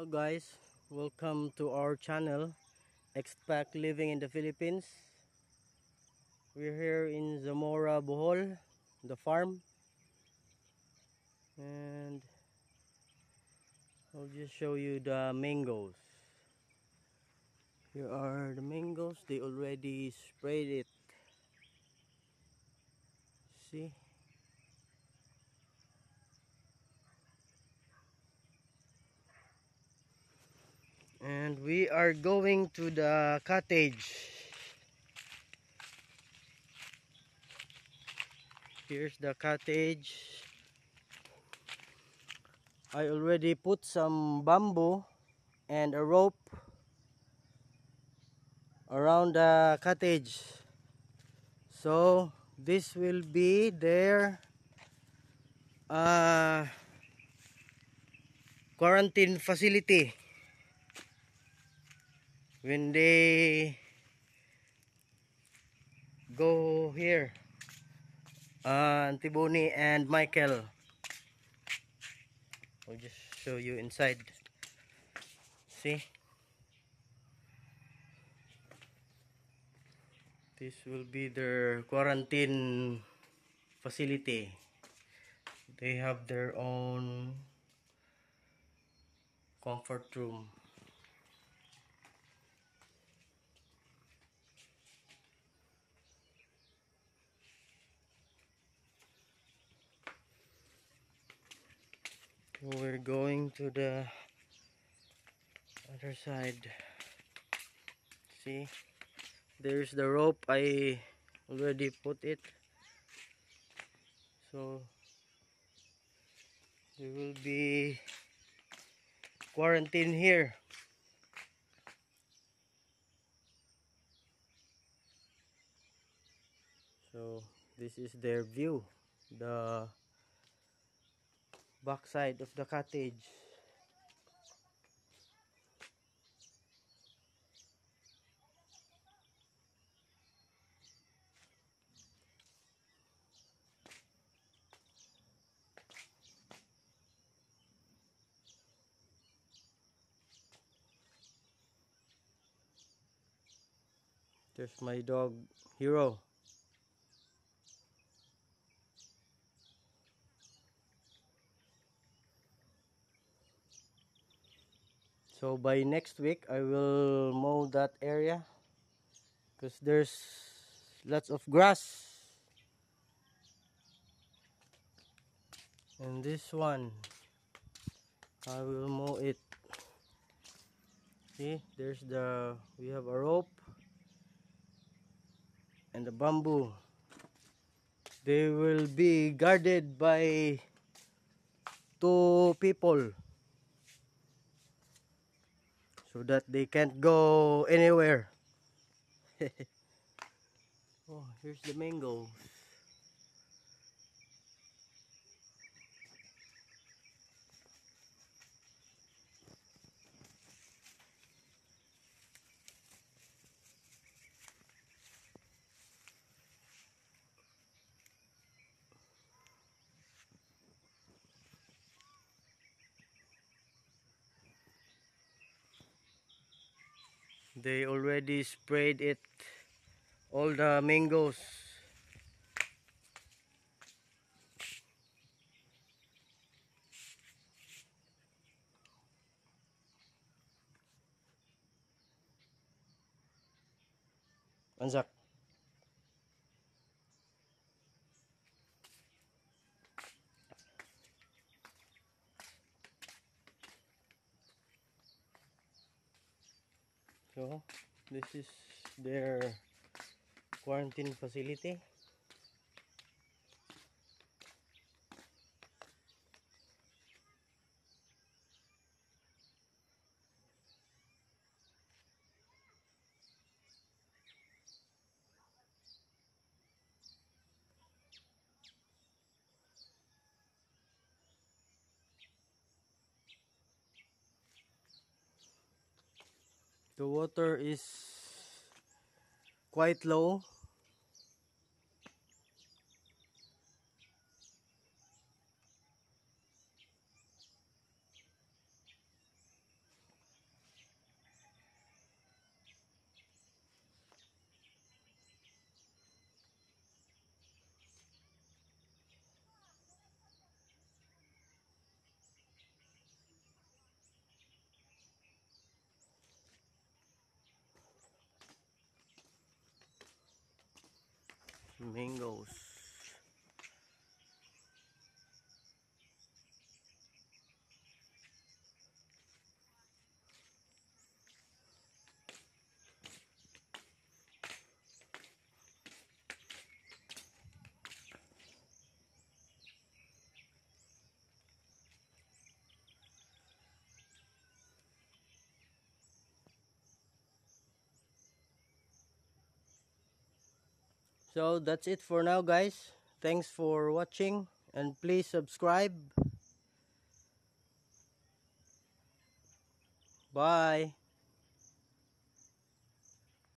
Hello guys, welcome to our channel Expat Living in the Philippines. We're here in Zamora, Bohol, the farm, and I'll just show you the mangoes. Here are the mangoes. They already sprayed it. See? And we are going to the cottage. Here's the cottage. I already put some bamboo and a rope around the cottage, so this will be their quarantine facility when they go here. Antiboni and Michael, I'll just show you inside. See, this will be their quarantine facility. They have their own comfort room. We're going to the other side. See, there's the rope. I already put it, so there will be quarantine here. So this is their view, the backside of the cottage. There's my dog Hero. So by next week I will mow that area because there's lots of grass. And this one I will mow it. See, we have a rope and the bamboo. They will be guarded by 2 people so that they can't go anywhere. Oh, here's the mango. They already sprayed it, all the mangoes. Anzak. So this is their quarantine facility. The water is quite low. mangoes. So that's it for now, guys. Thanks for watching and please subscribe. Bye.